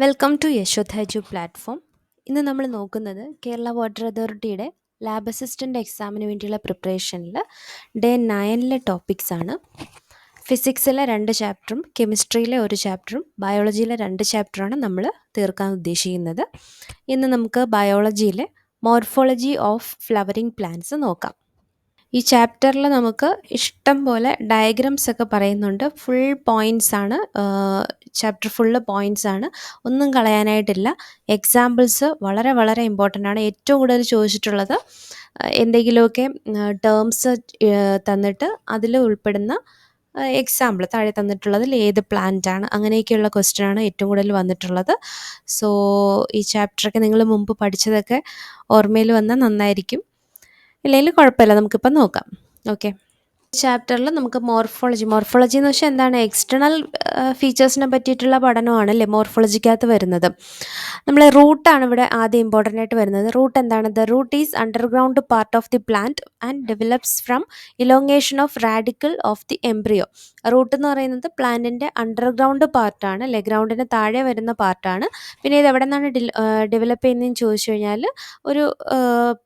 Welcome to Yashoda edu platform. ഇന്ന് നമ്മൾ നോക്കുന്നത് കേരള വാട്ടർ അതോറിറ്റിയുടെ ലാബ് അസിസ്റ്റൻ്റ് എക്സാമിന് വേണ്ടിയുള്ള പ്രിപ്പറേഷനിൽ ഡേ 9 ടോപ്പിക്സ് ആണ്. ഫിസിക്സിലെ 2 ചാപ്റ്ററും കെമിസ്ട്രിയിലെ 1 ചാപ്റ്ററും ബയോളജിയിലെ 2 ചാപ്റ്ററാണ് നമ്മൾ തീർക്കാൻ ഉദ്ദേശിക്കുന്നത്. ഇന്ന് നമുക്ക് ബയോളജിയിലെ മോർഫോളജി ഓഫ് ഫ്ലവറിംഗ് പ്ലാന്റ്സ് നോക്കാം. ഈ ചാപ്റ്ററിൽ നമുക്ക് ഇഷ്ടം പോലെ ഡയഗ്രാംസ് ഒക്കെ പറയുന്നുണ്ട്. ഫുൾ പോയിൻറ്റ്സ് ആണ്. ചാപ്റ്റർ ഫുള്ള് പോയിൻറ്റ്സ് ആണ്, ഒന്നും കളയാനായിട്ടില്ല. എക്സാമ്പിൾസ് വളരെ വളരെ ഇമ്പോർട്ടൻ്റ് ആണ്. ഏറ്റവും കൂടുതൽ ചോദിച്ചിട്ടുള്ളത് എന്തെങ്കിലുമൊക്കെ ടേംസ് തന്നിട്ട് അതിൽ ഉൾപ്പെടുന്ന എക്സാമ്പിൾ താഴെ തന്നിട്ടുള്ളതിൽ ഏത് പ്ലാന്റ് ആണ്, അങ്ങനെയൊക്കെയുള്ള ക്വസ്റ്റ്യൻ ആണ് ഏറ്റവും കൂടുതൽ വന്നിട്ടുള്ളത്. സോ ഈ ചാപ്റ്ററൊക്കെ നിങ്ങൾ മുമ്പ് പഠിച്ചതൊക്കെ ഓർമ്മയിൽ വന്നാൽ നന്നായിരിക്കും. ഇല്ലെങ്കിൽ കുഴപ്പമില്ല, നമുക്കിപ്പം നോക്കാം. ഓക്കെ, ചാപ്റ്ററിൽ നമുക്ക് മോർഫോളജി എന്ന് വെച്ചാൽ എന്താണ്? എക്സ്റ്റേണൽ ഫീച്ചേഴ്സിനെ പറ്റിയിട്ടുള്ള പഠനമാണ് അല്ലേ മോർഫോളജിക്കകത്ത് വരുന്നത്. നമ്മൾ റൂട്ടാണ് ഇവിടെ ആദ്യം ഇമ്പോർട്ടൻ്റ് ആയിട്ട് വരുന്നത്. റൂട്ട് എന്താണ്? The root is underground part of the plant and develops from elongation of radical of the embryo. Root എന്ന് പറയുന്നത് പ്ലാന്റിൻ്റെ അണ്ടർഗ്രൗണ്ട് പാർട്ടാണ് അല്ലേ, ഗ്രൗണ്ടിന് താഴെ വരുന്ന പാർട്ടാണ്. പിന്നെ ഇത് എവിടെ നിന്നാണ് ഡെവലപ്പ് ചെയ്യുന്നതെന്ന് ചോദിച്ചു കഴിഞ്ഞാൽ ഒരു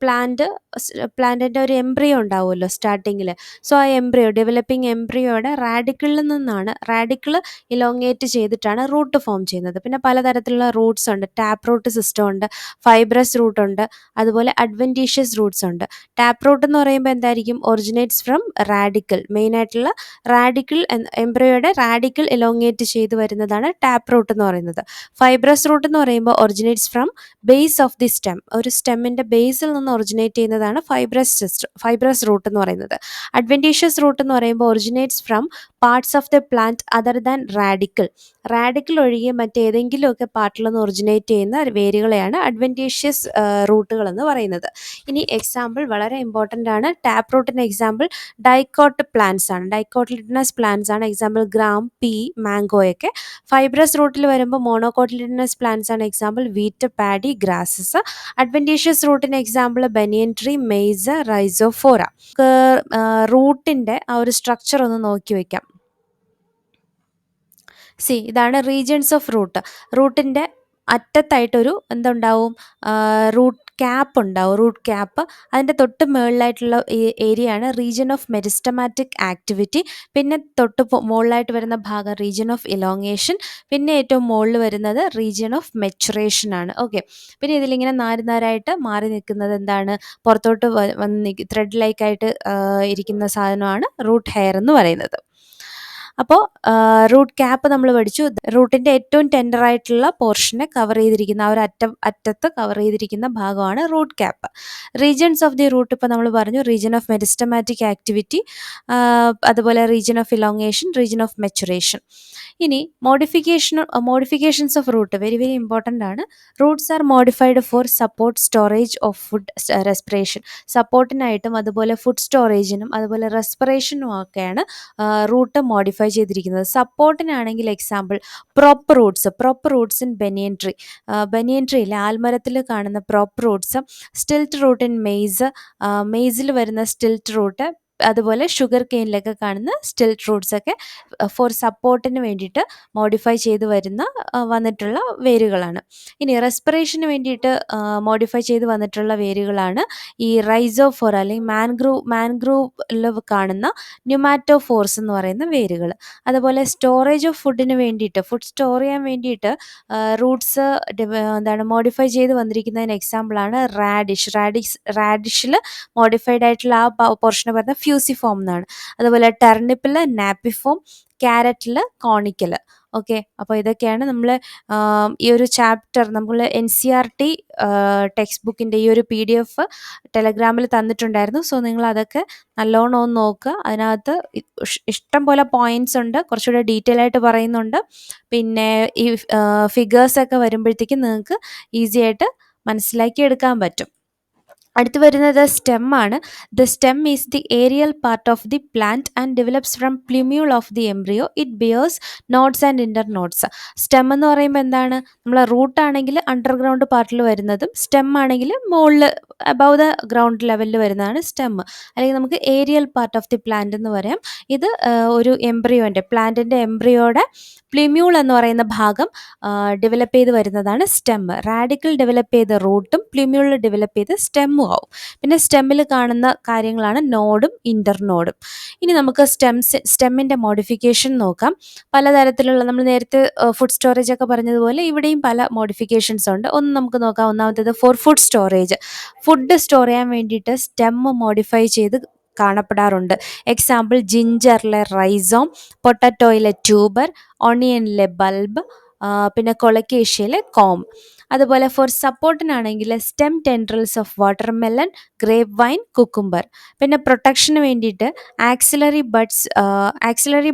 പ്ലാന്റിൻ്റെ ഒരു എംബ്രിയോ ഉണ്ടാവുമല്ലോ സ്റ്റാർട്ടിങ്ങിൽ. സോ ആ എംബ്രിയോ, ഡെവലപ്പിംഗ് എംബ്രിയോയുടെ റാഡിക്കിളിൽ നിന്നാണ്, റാഡിക്കിൾ ഇലോങ്ങേറ്റ് ചെയ്തിട്ടാണ് റൂട്ട് ഫോം ചെയ്യുന്നത്. പിന്നെ പലതരത്തിലുള്ള റൂട്ട്സ് ഉണ്ട്. ടാപ്പ് റൂട്ട് സിസ്റ്റം ഉണ്ട്, ഫൈബ്രസ് റൂട്ട് ഉണ്ട്, അതുപോലെ അഡ്വൻറ്റീഷ്യസ് റൂട്ട്സ് ഉണ്ട്. ടാപ്പ് റൂട്ട് എന്ന് പറയുമ്പോൾ എന്തായിരിക്കും? Originates from radical. മെയിനായിട്ടുള്ള റാഡിക്കിൾ, എംബ്രിയോയുടെ റാഡിക്കിൾ ഇലോങ്ങേറ്റ് ചെയ്ത് വരുന്നതാണ് ടാപ്പ് റൂട്ട് എന്ന് പറയുന്നത്. ഫൈബ്രസ് റൂട്ട് എന്ന് പറയുമ്പോൾ originates from base of the stem. ഒരു സ്റ്റെമ്മിൻ്റെ ബേസിൽ നിന്ന് ഒറിജിനേറ്റ് ചെയ്യുന്നതാണ് ഫൈബ്രസ് റൂട്ട് എന്ന് പറയുന്നത്. അഡ്വൻറ്റീഷ്യസ് റൂട്ട് എന്ന് പറയുമ്പോൾ originates from parts of the plant other than radical ഒഴികെ മറ്റേതെങ്കിലുമൊക്കെ പാർട്ടിൽ നിന്ന് ഒറിജിനേറ്റ് ചെയ്യുന്ന വേരുകളെയാണ് അഡ്വൻറ്റീഷ്യസ് റൂട്ടുകൾ എന്ന് പറയുന്നത്. ഇനി എക്സാമ്പിൾ വളരെ ഇമ്പോർട്ടൻ്റ് ആണ്. ടാപ്പ് റൂട്ടിന് എക്സാമ്പിൾ ഡൈക്കോട്ട് പ്ലാന്റ്സ് ആണ്, ഡൈക്കോട്ടിലിഡനസ് പ്ലാന്റ്സ് ആണ്. എക്സാമ്പിൾ ഗ്രാം, പീ, മാംഗോയൊക്കെ. ഫൈബ്രസ് റൂട്ടിൽ വരുമ്പോൾ മോണോകോട്ടിലിഡനസ് പ്ലാന്റ്സ് ആണ്. Example wheat, paddy, grasses. Adventitious റൂട്ടിന് example banyan tree, maize, rhizophora. റൂട്ടിൻ്റെ ആ ഒരു സ്ട്രക്ചർ ഒന്ന് നോക്കി വയ്ക്കാം. ഇതാണ് റീജിയൻസ് ഓഫ് റൂട്ട്. റൂട്ടിൻ്റെ അറ്റത്തായിട്ടൊരു എന്തുണ്ടാവും? റൂട്ട് ക്യാപ്പ് ഉണ്ടാവും, റൂട്ട് ക്യാപ്പ്. അതിൻ്റെ തൊട്ട് മുകളിലായിട്ടുള്ള ഏരിയയാണ് റീജിയൻ ഓഫ് മെരിസ്റ്റമാറ്റിക് ആക്ടിവിറ്റി. പിന്നെ തൊട്ട് മുകളിലായിട്ട് വരുന്ന ഭാഗം റീജിയൻ ഓഫ് ഇലോങ്ങേഷൻ. പിന്നെ ഏറ്റവും മുകളിൽ വരുന്നത് റീജിയൻ ഓഫ് മെച്ചുറേഷൻ ആണ്. ഓക്കെ, പിന്നെ ഇതിലിങ്ങനെ നാരായിട്ട് മാറി നിൽക്കുന്നത് എന്താണ്? പുറത്തോട്ട് വന്ന് ത്രെഡ് ലൈക്കായിട്ട് ഇരിക്കുന്ന സാധനമാണ് റൂട്ട് ഹെയർ എന്ന് പറയുന്നത്. അപ്പോൾ റൂട്ട് ക്യാപ്പ് നമ്മൾ പഠിച്ചു. റൂട്ടിൻ്റെ ഏറ്റവും ടെൻഡറായിട്ടുള്ള പോർഷനെ കവർ ചെയ്തിരിക്കുന്ന ആ ഒരു അറ്റത്ത് കവർ ചെയ്തിരിക്കുന്ന ഭാഗമാണ് root cap. Regions of the root ഇപ്പോൾ നമ്മൾ പറഞ്ഞു. റീജിയൻ ഓഫ് മെരിസ്റ്റമാറ്റിക് ആക്ടിവിറ്റി, അതുപോലെ region of elongation, region of maturation. ഇനി modifications of root very very important ആണ്. Roots are modified for support storage of food, respiration. സപ്പോർട്ടിനായിട്ടും അതുപോലെ food സ്റ്റോറേജിനും അതുപോലെ റെസ്പിറേഷനും ഒക്കെയാണ് റൂട്ട് മോഡിഫൈ ചെയ്തിരിക്കുന്നത്. സപ്പോർട്ടിനാണെങ്കിൽ example prop roots in banyan ട്രീയിലെ ആൽമരത്തിൽ കാണുന്ന prop roots. Stilt root in മെയ്സിൽ വരുന്ന സ്റ്റിൽറ്റ് റൂട്ട്, അതുപോലെ ഷുഗർ കെയിനിലൊക്കെ കാണുന്ന സ്റ്റിൽറ്റ് റൂട്ട്സ് ഒക്കെ ഫോർ സപ്പോർട്ടിന് വേണ്ടിയിട്ട് മോഡിഫൈ ചെയ്ത് വന്നിട്ടുള്ള വേരുകളാണ്. ഇനി റെസ്പിറേഷന് വേണ്ടിയിട്ട് മോഡിഫൈ ചെയ്ത് വന്നിട്ടുള്ള വേരുകളാണ് ഈ റൈസോഫോറ അല്ലെങ്കിൽ മാൻഗ്രൂവിൽ കാണുന്ന ന്യൂമാറ്റോഫോർസ് എന്ന് പറയുന്ന വേരുകൾ. അതുപോലെ സ്റ്റോറേജ് ഓഫ് ഫുഡിന് വേണ്ടിയിട്ട്, ഫുഡ് സ്റ്റോർ ചെയ്യാൻ വേണ്ടിയിട്ട് റൂട്ട്സ് മോഡിഫൈ ചെയ്ത് വന്നിരിക്കുന്നതിന് എക്സാമ്പിളാണ് റാഡിഷിൽ മോഡിഫൈഡ് ആയിട്ടുള്ള ആ പോർഷനെ പറയുന്നത് ഫ്യൂസിഫോം എന്നാണ്. അതുപോലെ ടെർണിപ്പിൽ നാപ്പിഫോം, ക്യാരറ്റിൽ കോണിക്കൽ. ഓക്കെ, അപ്പോൾ ഇതൊക്കെയാണ് നമ്മൾ ഈ ഒരു ചാപ്റ്റർ നമ്മൾ NCERT ടെക്സ്റ്റ് ബുക്കിൻ്റെ ഈ ഒരു PDF ടെലഗ്രാമിൽ തന്നിട്ടുണ്ടായിരുന്നു. സോ നിങ്ങൾ അതൊക്കെ നല്ലോണം ഒന്ന് നോക്കുക. അതിനകത്ത് ഇഷ്ടം പോലെ പോയിൻറ്റ്സ് ഉണ്ട്, കുറച്ചുകൂടെ ഡീറ്റെയിൽ ആയിട്ട് പറയുന്നുണ്ട്. പിന്നെ ഈ ഫിഗേഴ്സൊക്കെ വരുമ്പോഴത്തേക്കും നിങ്ങൾക്ക് ഈസി ആയിട്ട് മനസ്സിലാക്കി എടുക്കാൻ പറ്റും. അടുത്ത് വരുന്നത് സ്റ്റെം ആണ്. The stem is the aerial part of the plant and develops from plumule of the embryo. It bears nodes and inter nodes. Stem എന്ന് പറയുമ്പോൾ എന്താണ്, നമ്മളെ റൂട്ട് ആണെങ്കിൽ അണ്ടർഗ്രൗണ്ട് പാർട്ടിൽ വരുന്നതും സ്റ്റെം ആണെങ്കിൽ മുകളിൽ അബവ് ദ ഗ്രൗണ്ട് ലെവലിൽ വരുന്നതാണ് സ്റ്റെം. അല്ലെങ്കിൽ നമുക്ക് aerial part of the plant എന്ന് പറയാം. ഇത് ഒരു എംബ്രിയോൻ്റെ പ്ലാന്റിൻ്റെ എംബ്രിയോയുടെ പ്ലിമ്യൂൾ എന്ന് പറയുന്ന ഭാഗം ഡെവലപ്പ് ചെയ്ത് വരുന്നതാണ് സ്റ്റെം. റാഡിക്കൽ ഡെവലപ്പ് ചെയ്ത റൂട്ടും പ്ലിമ്യൂളിൽ ഡെവലപ്പ് ചെയ്ത് സ്റ്റെമ്മും ആവും. പിന്നെ സ്റ്റെമ്മിൽ കാണുന്ന കാര്യങ്ങളാണ് നോഡും ഇൻ്റർനോഡും. ഇനി നമുക്ക് സ്റ്റെമ്മിൻ്റെ മോഡിഫിക്കേഷൻ നോക്കാം. പലതരത്തിലുള്ള, നമ്മൾ നേരത്തെ ഫുഡ് സ്റ്റോറേജ് ഒക്കെ പറഞ്ഞതുപോലെ ഇവിടെയും പല മോഡിഫിക്കേഷൻസ് ഉണ്ട്. ഒന്ന് നമുക്ക് നോക്കാം. ഒന്നാമത്തേത് for food storage. Food store ചെയ്യാൻ വേണ്ടിയിട്ട് സ്റ്റെം മോഡിഫൈ ചെയ്ത് കാണപ്പെടാറുണ്ട്. എക്സാമ്പിൾ ജിഞ്ചറിലെ റൈസോം, പൊട്ടറ്റോയിലെ ട്യൂബർ, ഓണിയനിലെ ബൾബ്, പിന്നെ കൊളക്കേഷ്യയിലെ കോം. അതുപോലെ ഫോർ സപ്പോർട്ടിനാണെങ്കിൽ stem tendrils of watermelon, grape vine, cucumber. പിന്നെ പ്രൊട്ടക്ഷന് വേണ്ടിയിട്ട് axillary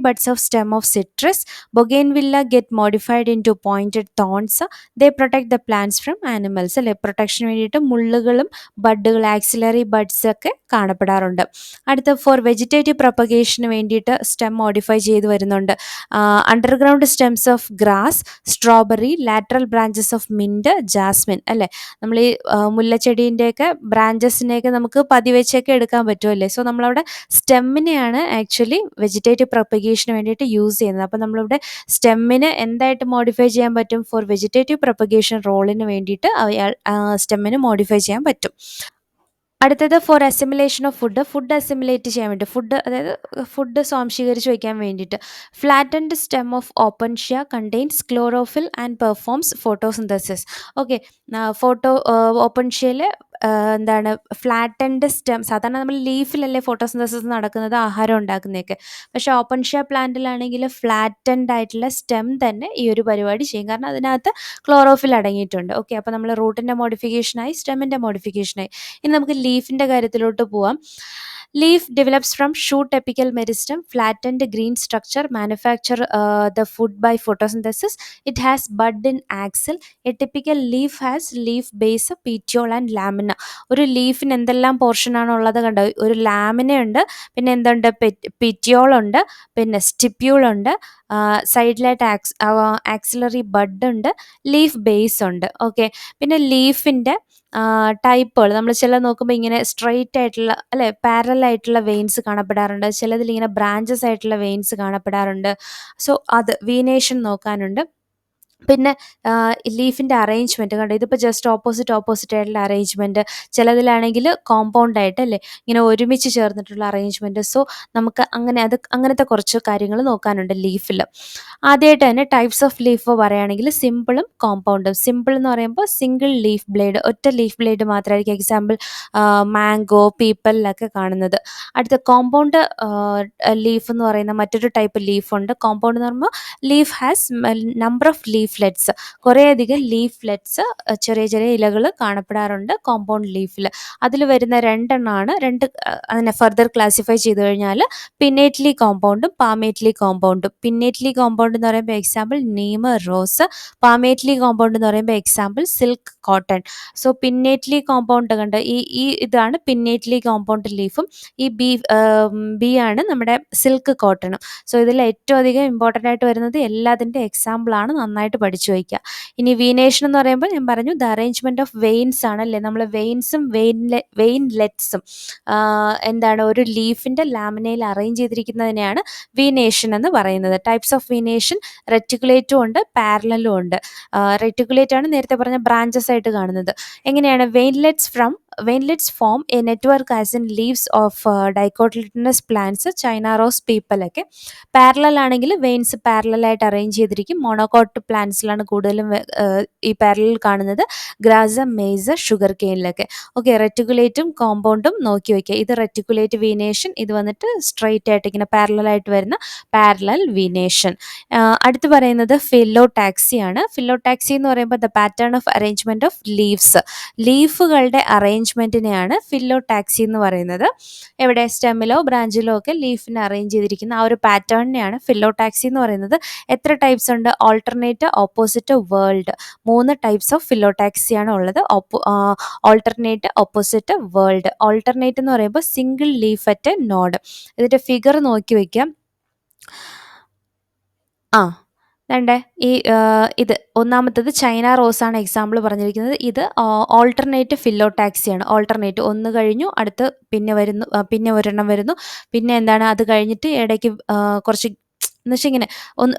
buds of stem of citrus, bougainvillea get modified into pointed thorns. They protect the plants from animals. അല്ലെ, പ്രൊട്ടക്ഷന് വേണ്ടിയിട്ട് മുള്ളുകളും ബഡുകൾ, ആക്സിലറി ബഡ്സ് ഒക്കെ കാണപ്പെടാറുണ്ട്. അടുത്ത ഫോർ വെജിറ്റേറ്റീവ് പ്രൊപ്പഗേഷന് വേണ്ടിയിട്ട് സ്റ്റെം മോഡിഫൈ ചെയ്ത് വരുന്നുണ്ട്. Underground stems of grass, strawberry, lateral branches of mint, jasmine. അല്ലേ, നമ്മൾ ഈ മുല്ലച്ചെടീൻ്റെയൊക്കെ ബ്രാഞ്ചസിനെയൊക്കെ നമുക്ക് പതിവെച്ചൊക്കെ എടുക്കാൻ പറ്റുമല്ലേ. സോ നമ്മളവിടെ സ്റ്റെമ്മിനെയാണ് ആക്ച്വലി വെജിറ്റേറ്റീവ് പ്രൊപ്പഗേഷന് വേണ്ടിയിട്ട് യൂസ് ചെയ്യുന്നത്. അപ്പോൾ നമ്മളിവിടെ സ്റ്റെമ്മിന് എന്തായിട്ട് മോഡിഫൈ ചെയ്യാൻ പറ്റും? ഫോർ വെജിറ്റേറ്റീവ് പ്രൊപ്പഗേഷൻ റോളിന് വേണ്ടിയിട്ട് സ്റ്റെമ്മിന് മോഡിഫൈ ചെയ്യാൻ പറ്റും. അടുത്തത് for assimilation of food assimilate ചെയ്യാൻ വേണ്ടി, ഫുഡ് സ്വാംശീകരിച്ച് വയ്ക്കാൻ വേണ്ടിയിട്ട് flattened stem of opuntia contains chlorophyll and performs photosynthesis. Okay, ഓപ്പൻഷ്യയിൽ എന്താണ് ഫ്ലാറ്റൻഡ് സ്റ്റെം. സാധാരണ നമ്മൾ ലീഫിലല്ലേ ഫോട്ടോസിന്തസിസ് നടക്കുന്നത്, ആഹാരം ഉണ്ടാക്കുന്നതൊക്കെ. പക്ഷേ ഓപ്പൻഷ്യ പ്ലാന്റിലാണെങ്കിൽ ഫ്ലാറ്റൻഡ് ആയിട്ടുള്ള സ്റ്റെം തന്നെ ഈ ഒരു പരിപാടി ചെയ്യും. കാരണം അതിനകത്ത് ക്ലോറോഫിൽ അടങ്ങിയിട്ടുണ്ട്. ഓക്കെ, അപ്പോൾ നമ്മൾ റൂട്ടിൻ്റെ മോഡിഫിക്കേഷനായി, സ്റ്റെമ്മിൻ്റെ മോഡിഫിക്കേഷനായി. ഇനി നമുക്ക് ലീഫിൻ്റെ കാര്യത്തിലോട്ട് പോവാം. Leaf develops from shoot apical meristem, flattened green structure, manufacture the food by photosynthesis. It has bud in axil. A typical leaf has leaf base, petiole and lamina. ഒരു ലീഫിന് എന്തെല്ലാം പോർഷനാണ് ഉള്ളത് കണ്ടോ? ഒരു ലാമിന ഉണ്ട്, പിന്നെ എന്തുണ്ട്, പിറ്റിയോൾ ഉണ്ട്, പിന്നെ സ്റ്റിപ്യൂൾ ഉണ്ട്, സൈഡിലായിട്ട് ആക്സിലറി ബഡ് ഉണ്ട്, ലീഫ് ബേസ് ഉണ്ട്. ഓക്കെ, പിന്നെ ലീഫിൻ്റെ ടൈപ്പുകൾ നമ്മൾ ചില നോക്കുമ്പോൾ ഇങ്ങനെ സ്ട്രെയിറ്റ് ആയിട്ടുള്ള, അല്ലെ, പാരലൽ ആയിട്ടുള്ള വെയിൻസ് കാണപ്പെടാറുണ്ട്. ചിലതിൽ ഇങ്ങനെ ബ്രാഞ്ചസ് ആയിട്ടുള്ള വെയിൻസ് കാണപ്പെടാറുണ്ട്. സോ അത് വീനേഷൻ നോക്കാനുണ്ട്. പിന്നെ ലീഫിൻ്റെ അറേഞ്ച്മെൻറ്റ് കണ്ടോ, ഇതിപ്പോൾ ജസ്റ്റ് ഓപ്പോസിറ്റ് ആയിട്ടുള്ള അറേഞ്ച്മെൻറ്റ്. ചിലതിലാണെങ്കിൽ കോമ്പൗണ്ട് ആയിട്ട്, അല്ലേ, ഇങ്ങനെ ഒരുമിച്ച് ചേർന്നിട്ടുള്ള അറേഞ്ച്മെൻറ്റ്. സോ നമുക്ക് അങ്ങനത്തെ കുറച്ച് കാര്യങ്ങൾ നോക്കാനുണ്ട് ലീഫിൽ. ആദ്യമായിട്ട് തന്നെ ടൈപ്സ് ഓഫ് ലീഫ് പറയുകയാണെങ്കിൽ സിമ്പിളും കോമ്പൗണ്ടും. സിമ്പിൾ എന്ന് പറയുമ്പോൾ സിംഗിൾ ലീഫ് ബ്ലേഡ്, ഒറ്റ ലീഫ് ബ്ലേഡ് മാത്രമായിരിക്കും. എക്സാമ്പിൾ മാംഗോ, പീപ്പലിലൊക്കെ കാണുന്നത്. അടുത്ത കോമ്പൗണ്ട് ലീഫ് എന്ന് പറയുന്ന മറ്റൊരു ടൈപ്പ് ലീഫുണ്ട്. കോമ്പൗണ്ട് എന്ന് പറയുമ്പോൾ leaf has number of leaflets, കുറേയധികം ലീഫ്ലെറ്റ്സ്, ചെറിയ ചെറിയ ഇലകൾ കാണപ്പെടാറുണ്ട് കോമ്പൗണ്ട് ലീഫിൽ. അതിൽ വരുന്ന രണ്ടെണ്ണമാണ് അതിനെ ഫർദർ ക്ലാസിഫൈ ചെയ്ത് കഴിഞ്ഞാൽ പിന്നേറ്റ്ലി കോമ്പൗണ്ടും പാമേറ്റ്ലി കോമ്പൗണ്ടും. പിന്നേറ്റ്ലി കോമ്പൗണ്ട് എന്ന് പറയുമ്പോൾ example Neem, rose. Palmately compound എന്ന് പറയുമ്പോൾ example silk, cotton. So pinnately compound കണ്ട് ഈ ഇതാണ് പിന്നേറ്റ്ലി കോമ്പൗണ്ട് ലീഫും. ഈ ബി ആണ് നമ്മുടെ സിൽക്ക് കോട്ടണും. സോ ഇതിൽ ഏറ്റവും അധികം ഇമ്പോർട്ടൻ്റ് ആയിട്ട് വരുന്നത് എല്ലാത്തിൻ്റെ എക്സാമ്പിളാണ്, നന്നായിട്ട് പഠിച്ചു വയ്ക്കുക. ഇനി വീനേഷൻ എന്ന് പറയുമ്പോൾ ഞാൻ പറഞ്ഞു ദ അറേഞ്ച്മെൻറ്റ് ഓഫ് വെയിൻസ് ആണല്ലേ. നമ്മൾ വെയിൻസും വെയിൻലെറ്റ്സും എന്താണ് ഒരു ലീഫിൻ്റെ ലാമിനയിൽ അറേഞ്ച് ചെയ്തിരിക്കുന്നതിനെയാണ് വീനേഷൻ എന്ന് പറയുന്നത്. ടൈപ്സ് ഓഫ് വീനേഷൻ റെറ്റിക്കുലേറ്റും ഉണ്ട്, പാരലലും ഉണ്ട്. റെറ്റിക്കുലേറ്റ് ആണ് നേരത്തെ പറഞ്ഞ ബ്രാഞ്ചസ് ആയിട്ട് കാണുന്നത്. എങ്ങനെയാണ്? Veinlets form a network as in leaves of dicotyledonous plants, China rose, പീപ്പലൊക്കെ. പാരലൽ ആണെങ്കിൽ വെയിൻസ് പാരലൽ ആയിട്ട് അറേഞ്ച് ചെയ്തിരിക്കും. മോണോകോട്ട് പ്ലാന്റ്സിലാണ് കൂടുതലും ഈ പാരലൽ കാണുന്നത്. ഗ്രാസ്, മെയ്സ്, ഷുഗർ കെയിനിലൊക്കെ. ഓക്കെ, റെറ്റിക്കുലേറ്റും കോമ്പൗണ്ടും നോക്കി വയ്ക്കുക. ഇത് റെറ്റിക്കുലേറ്റ് വീനേഷൻ, ഇത് വന്നിട്ട് സ്ട്രെയിറ്റ് ആയിട്ട് ഇങ്ങനെ പാരലൽ ആയിട്ട് വരുന്ന പാരലൽ വീനേഷൻ. അടുത്ത് പറയുന്നത് ഫില്ലോടാക്സി ആണ്. ഫില്ലോടാക്സി എന്ന് പറയുമ്പോൾ the pattern of arrangement of ലീഫുകളുടെ അറേഞ്ച്മെൻറ്റിനെയാണ് ഫില്ലോടാക്സി എന്ന് പറയുന്നത്. എവിടെ? സ്റ്റെമ്മിലോ ബ്രാഞ്ചിലോ ഒക്കെ ലീഫിനെ അറേഞ്ച് ചെയ്തിരിക്കുന്ന ആ ഒരു പാറ്റേണിനെയാണ് ഫില്ലോടാക്സി എന്ന് പറയുന്നത്. എത്ര ടൈപ്സ് ഉണ്ട്? Alternate, opposite, whorled. 3 types of ഫിലോടാക്സിയാണ് ഉള്ളത്. Alternate, opposite, whorled. ഓൾട്ടർനേറ്റ് എന്ന് പറയുമ്പോൾ single leaf at a node. ഇതിൻ്റെ ഫിഗർ നോക്കി വയ്ക്കാം. ആ വേണ്ടേ ഇത് ഒന്നാമത്തത് ചൈന റോസാണ് എക്സാമ്പിൾ പറഞ്ഞിരിക്കുന്നത്. ഇത് ഓൾട്ടർനേറ്റ് ഫിലോടാക്സിയാണ്. ഓൾട്ടർനേറ്റ് ഒന്ന് കഴിഞ്ഞു, അടുത്ത് പിന്നെ വരുന്നു, പിന്നെ ഒരെണ്ണം വരുന്നു, പിന്നെ എന്താണ് അത് കഴിഞ്ഞിട്ട് ഇടയ്ക്ക് കുറച്ച് എന്ന് വെച്ചാൽ ഇങ്ങനെ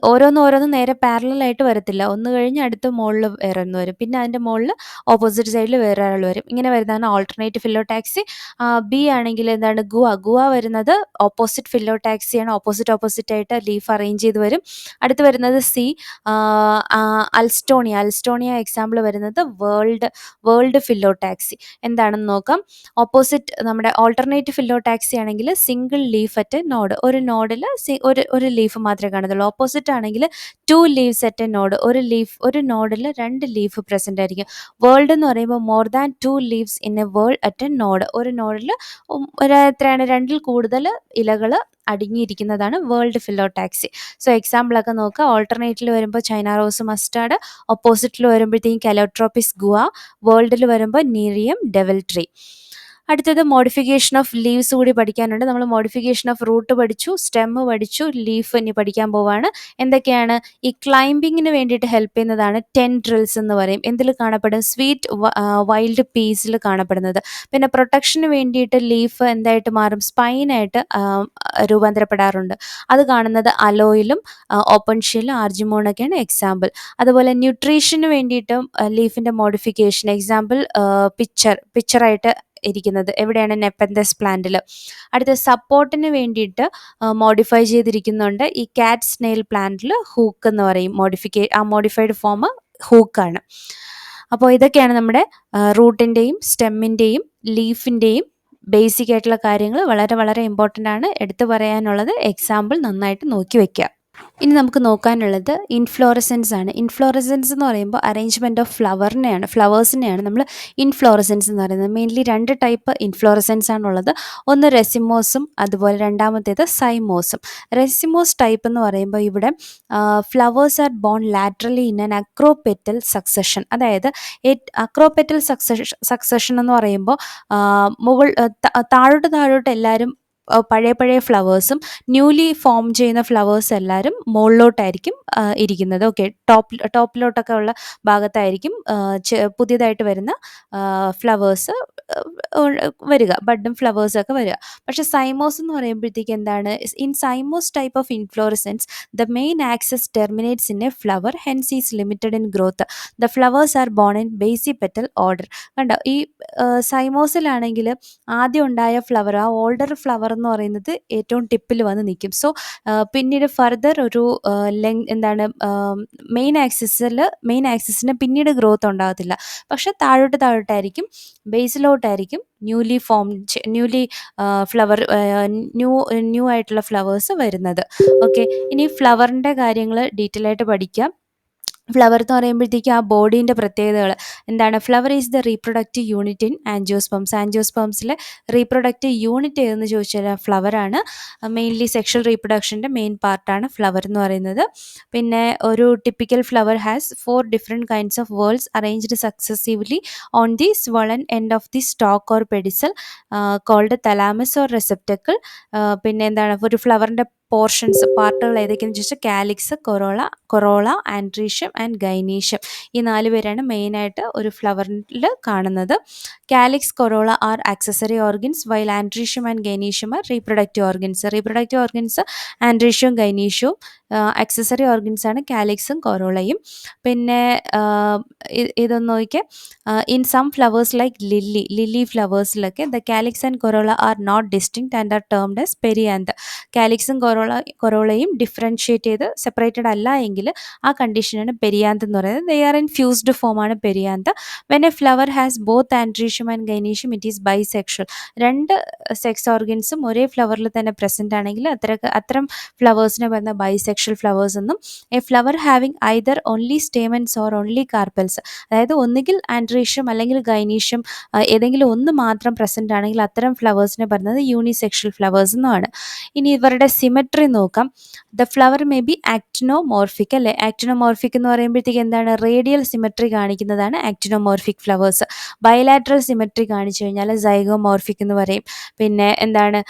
ഓരോന്നും നേരെ പാരലായിട്ട് വരത്തില്ല. ഒന്ന് കഴിഞ്ഞ് അടുത്ത് മുകളിൽ വേറെ ഒന്ന് വരും, പിന്നെ അതിൻ്റെ മുകളിൽ ഓപ്പോസിറ്റ് സൈഡിൽ വേറെ ആൾ വരും. ഇങ്ങനെ വരുന്നതാണ് ഓൾട്ടർനേറ്റ് ഫിലോടാക്സി. ബി ആണെങ്കിൽ എന്താണ് ഗുവ വരുന്നത് ഓപ്പോസിറ്റ് ഫിലോടാക്സിയാണ്. ഓപ്പോസിറ്റ് ആയിട്ട് ലീഫ് അറേഞ്ച് ചെയ്ത് വരും. അടുത്ത് വരുന്നത് സി, അൽസ്റ്റോണിയ എക്സാമ്പിൾ വരുന്നത് വേൾഡ് ഫിലോടാക്സി. എന്താണെന്ന് നോക്കാം. ഓപ്പോസിറ്റ് നമ്മുടെ ഓൾട്ടർനേറ്റ് ഫിലോടാക്സി ആണെങ്കിൽ സിംഗിൾ ലീഫ് അറ്റ് നോഡ്, ഒരു നോഡിൽ ഒരു ലീഫ് മാത്രമേ കാണത്തുള്ളൂ. ഓപ്പോസിറ്റ് ആണെങ്കിൽ 2 ലീവ്സ് അറ്റ് എ നോഡ്, ഒരു നോഡിൽ 2 ലീഫ് പ്രസന്റ് ആയിരിക്കും. വേൾഡ് എന്ന് പറയുമ്പോൾ more than 2 leaves in A world at a node, ഒരു നോഡിൽ എത്രയാണ് 2ൽ കൂടുതൽ ഇലകൾ അടങ്ങിയിരിക്കുന്നതാണ് വേൾഡ് ഫിലോടാക്സി. സോ എക്സാമ്പിളൊക്കെ നോക്കുക. ഓൾട്ടർനേറ്റിൽ വരുമ്പോൾ ചൈന റോസ്, മസ്റ്റാർഡ്. ഓപ്പോസിറ്റിൽ വരുമ്പോഴത്തേക്കും കലോട്രോപ്പിസ് ഗുവ. വേൾഡിൽ വരുമ്പോൾ നീരിയം, ഡെവിൽ ട്രീ. അടുത്തത് മോഡിഫിക്കേഷൻ ഓഫ് ലീവ്സ് കൂടി പഠിക്കാനുണ്ട്. നമ്മൾ മോഡിഫിക്കേഷൻ ഓഫ് റൂട്ട് പഠിച്ചു, സ്റ്റെം പഠിച്ചു, ലീഫ് ഇനി പഠിക്കാൻ പോവാണ്. എന്തൊക്കെയാണ്? ഈ ക്ലൈംബിങ്ങിന് വേണ്ടിയിട്ട് ഹെൽപ്പ് ചെയ്യുന്നതാണ് ടെൻഡ്രിൽസ് എന്ന് പറയും. എന്തിൽ കാണപ്പെടും? സ്വീറ്റ് വൈൽഡ് പീസിൽ കാണപ്പെടുന്നത്. പിന്നെ പ്രൊട്ടക്ഷന് വേണ്ടിയിട്ട് ലീഫ് എന്തായിട്ട് മാറും? സ്പൈനായിട്ട് രൂപാന്തരപ്പെടാറുണ്ട്. അത് കാണുന്നത് അലോയിലും ഓപ്പൺ ഷെല്ലും ആർജിമോണൊക്കെയാണ് എക്സാമ്പിൾ. അതുപോലെ ന്യൂട്രീഷന് വേണ്ടിയിട്ടും ലീഫിൻ്റെ മോഡിഫിക്കേഷൻ എക്സാമ്പിൾ പിക്ചറായിട്ട് ഇരിക്കുന്നത് എവിടെയാണ്? നെപ്പന്തസ് പ്ലാന്റിൽ. അടുത്ത സപ്പോർട്ടിന് വേണ്ടിയിട്ട് മോഡിഫൈ ചെയ്തിരിക്കുന്നുണ്ട് ഈ കാറ്റ് സ്നെയിൽ പ്ലാന്റിൽ. ഹൂക്ക് എന്ന് പറയും. മോഡിഫൈഡ് ഫോം ഹൂക്കാണ്. അപ്പോൾ ഇതൊക്കെയാണ് നമ്മുടെ റൂട്ടിൻ്റെയും സ്റ്റെമ്മിൻ്റെയും ലീഫിൻ്റെയും ബേസിക് ആയിട്ടുള്ള കാര്യങ്ങൾ. വളരെ വളരെ ഇമ്പോർട്ടൻ്റ് ആണ്. എടുത്തു പറയാനുള്ളത് എക്സാമ്പിൾ നന്നായിട്ട് നോക്കി വയ്ക്കുക. ഇനി നമുക്ക് നോക്കാനുള്ളത് ഇൻഫ്ലോറസൻസ് ആണ്. ഇൻഫ്ലോറസൻസ് എന്ന് പറയുമ്പോൾ അറേഞ്ച്മെൻറ്റ് ഓഫ് ഫ്ലവേഴ്സിനെയാണ് നമ്മൾ ഇൻഫ്ലോറസൻസ് എന്ന് പറയുന്നത്. മെയിൻലി 2 ടൈപ്പ് ഇൻഫ്ലോറസൻസ് ആണുള്ളത്. ഒന്ന് റെസിമോസും അതുപോലെ രണ്ടാമത്തേത് സൈമോസും. റെസിമോസ് ടൈപ്പ് എന്ന് പറയുമ്പോൾ ഇവിടെ flowers are borne laterally in an acropetal succession. അതായത് അക്രോപെറ്റൽ സക്സഷൻ എന്ന് പറയുമ്പോൾ താഴോട്ട് എല്ലാവരും പഴയ ഫ്ലവേഴ്സും ന്യൂലി ഫോം ചെയ്യുന്ന ഫ്ലവേഴ്സ് എല്ലാവരും മുകളിലോട്ടായിരിക്കും ഇരിക്കുന്നത്. ഓക്കെ, ടോപ്പിലോട്ടൊക്കെ ഉള്ള ഭാഗത്തായിരിക്കും പുതിയതായിട്ട് വരുന്ന ഫ്ലവേഴ്സ് വരിക, ബഡും ഫ്ലവേഴ്സൊക്കെ വരിക. പക്ഷേ സൈമോസ് എന്ന് പറയുമ്പോഴത്തേക്ക് എന്താണ്? In cymose type of inflorescence the main axis terminates in a flower, hence is limited in growth. The flowers are borne in basipetal order. കണ്ടോ, ഈ സൈമോസിലാണെങ്കിൽ ആദ്യം ഉണ്ടായ ഫ്ലവർ, ആ ഓൾഡർ ഫ്ലവർ എന്ന് പറയുന്നത് ഏറ്റവും ടിപ്പിൽ വന്ന് നിൽക്കും. സോ പിന്നീട് ഫർദർ ഒരു എന്താണ് മെയിൻ ആക്സിസിന് പിന്നീട് ഗ്രോത്ത് ഉണ്ടാകത്തില്ല. പക്ഷെ താഴോട്ടായിരിക്കും, ബേസിലോട്ടായിരിക്കും ന്യൂലി ഫ്ലവർ ന്യൂ ആയിട്ടുള്ള ഫ്ലവേഴ്സ് വരുന്നത്. ഓക്കെ, ഇനി ഫ്ലവറിൻ്റെ കാര്യങ്ങൾ ഡീറ്റെയിൽ ആയിട്ട് പഠിക്കാം. ഫ്ലവർ എന്ന് പറയുമ്പോഴത്തേക്ക് ആ ബോഡീൻ്റെ പ്രത്യേകതകൾ എന്താണ്? Flower is the reproductive unit in angiosperms. ആൻജിയോസ്പേംസിലെ റീപ്രൊഡക്റ്റീവ് യൂണിറ്റ് ഏതെന്ന് ചോദിച്ചാൽ ഫ്ലവറാണ്. മെയിൻലി സെക്ഷൽ റീപ്രൊഡക്ഷൻ്റെ മെയിൻ പാർട്ടാണ് ഫ്ലവർ എന്ന് പറയുന്നത്. പിന്നെ ഒരു typical flower has 4 different kinds of whorls arranged successively on the swollen end of the stalk or pedicel called thalamus or receptacle. പിന്നെ എന്താണ് ഒരു ഫ്ലവറിൻ്റെ പാർട്ടുകൾ ഏതൊക്കെയെന്ന് ചോദിച്ചാൽ calyx, corolla, androecium and gynoecium. ഈ 4 പേരാണ് മെയിനായിട്ട് ഒരു ഫ്ലവറിൽ കാണുന്നത്. Calyx, corolla are accessory organs while androecium and gynoecium are reproductive organs ആൻഡ്രീഷ്യവും ഗൈനീഷ്യവും. ആക്സസറി ഓർഗൻസ് ആണ് കാലിക്സും കൊറോളയും. പിന്നെ ഇതൊന്ന് നോക്കിയാൽ in some flowers like lily ഫ്ലവേഴ്സിലൊക്കെ the calyx and corolla are not distinct and are termed as perianth. കാലിക്സും കൊറോളയും ഡിഫറൻഷിയേറ്റ് ചെയ്ത് സെപ്പറേറ്റഡ് അല്ല എങ്കിൽ ആ കണ്ടീഷനാണ് പെരിയാന്ത് എന്ന് പറയുന്നത്. ദേ ആർ ഇൻ ഫ്യൂസ്ഡ് ഫോമാണ് perianth. When a flower has both androecium and gynoecium it is bisexual. 2 sex ഓർഗൻസും ഒരേ ഫ്ലവറിൽ തന്നെ പ്രസൻറ്റ് ആണെങ്കിൽ അത്തരം ഫ്ലവേഴ്സിനെ പറയുന്ന ബൈസെക്ഷൽ ഫ്ലവേഴ്സ് എന്നും. A flower having either only stamens or only carpels, അതായത് ഒന്നുകിൽ ആൻഡ്രീഷ്യം അല്ലെങ്കിൽ ഗൈനീഷ്യം ഏതെങ്കിലും ഒന്ന് മാത്രം പ്രസൻറ്റ് ആണെങ്കിൽ അത്തരം ഫ്ലവേഴ്സിനെ പറയുന്നത് യൂണിസെക്ഷൽ ഫ്ലവേഴ്സ് എന്നുമാണ്. ഇനി ഇവരുടെ സിമെട്രി നോക്കാം. The flower may be actinomorphic അല്ലേ. ആക്ടിനോമോർഫിക് എന്ന് പറയുമ്പോഴത്തേക്ക് എന്താണ്, റേഡിയൽ സിമെട്രി കാണിക്കുന്നതാണ് ആക്ടിനോമോർഫിക് ഫ്ലവേഴ്സ്. ബയലാട്രൽ സിമെട്രി കാണിച്ചു കഴിഞ്ഞാൽ സൈഗോമോർഫിക് എന്ന് പറയും. പിന്നെ എന്താണ്,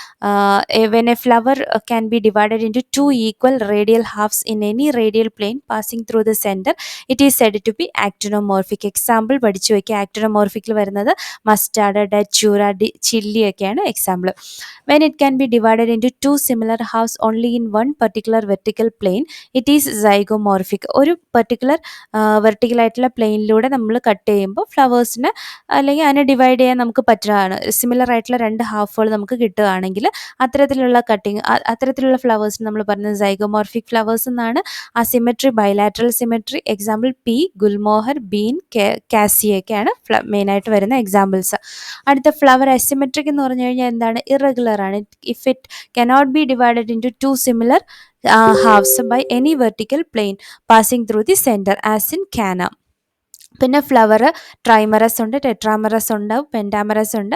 when a flower can be divided into two equal radial halves in any radial plane passing through the centre it is said to be actinomorphic. Example പഠിച്ചു വയ്ക്കുക. ആക്ടിനോമോർഫിക്കിൽ വരുന്നത് മസ്റ്റാർഡ്, ഡച്ചൂറ, ചില്ലി ഒക്കെയാണ് example. When it can be divided into two similar halves only in one particular vertical plane, it is zygomorphic. ഒരു particular vertical ആയിട്ടുള്ള പ്ലെയിനിലൂടെ നമ്മൾ cut ചെയ്യുമ്പോൾ ഫ്ലവേഴ്സിനെ അല്ലെങ്കിൽ അതിനെ ഡിവൈഡ് ചെയ്യാൻ നമുക്ക് പറ്റുന്നതാണ്. സിമിലർ ആയിട്ടുള്ള രണ്ട് ഹാഫുകൾ നമുക്ക് കിട്ടുകയാണെങ്കിൽ അത്തരത്തിലുള്ള കട്ടിങ്, അത്തരത്തിലുള്ള ഫ്ലവേഴ്സിന് നമ്മൾ പറയുന്നത് സൈഗോമോർഫിക് ഫ്ലവേഴ്സ് എന്നാണ്. ആ symmetry bilateral symmetry, example pea, gulmohar, bean, കാസിയൊക്കെയാണ് മെയിനായിട്ട് വരുന്ന എക്സാമ്പിൾസ്. അടുത്ത ഫ്ലവർ അസിമെട്രിക് എന്ന് പറഞ്ഞു കഴിഞ്ഞാൽ എന്താണ്, ഇറഗുലർ ആണ്. If it cannot be divided into to similar halves by any vertical plane passing through the center as in canna. പിന്നെ ഫ്ലവർ ട്രൈമറസ് ഉണ്ട്, ടെട്രാമറസ് ഉണ്ട്, പെൻറ്റാമറസ് ഉണ്ട്.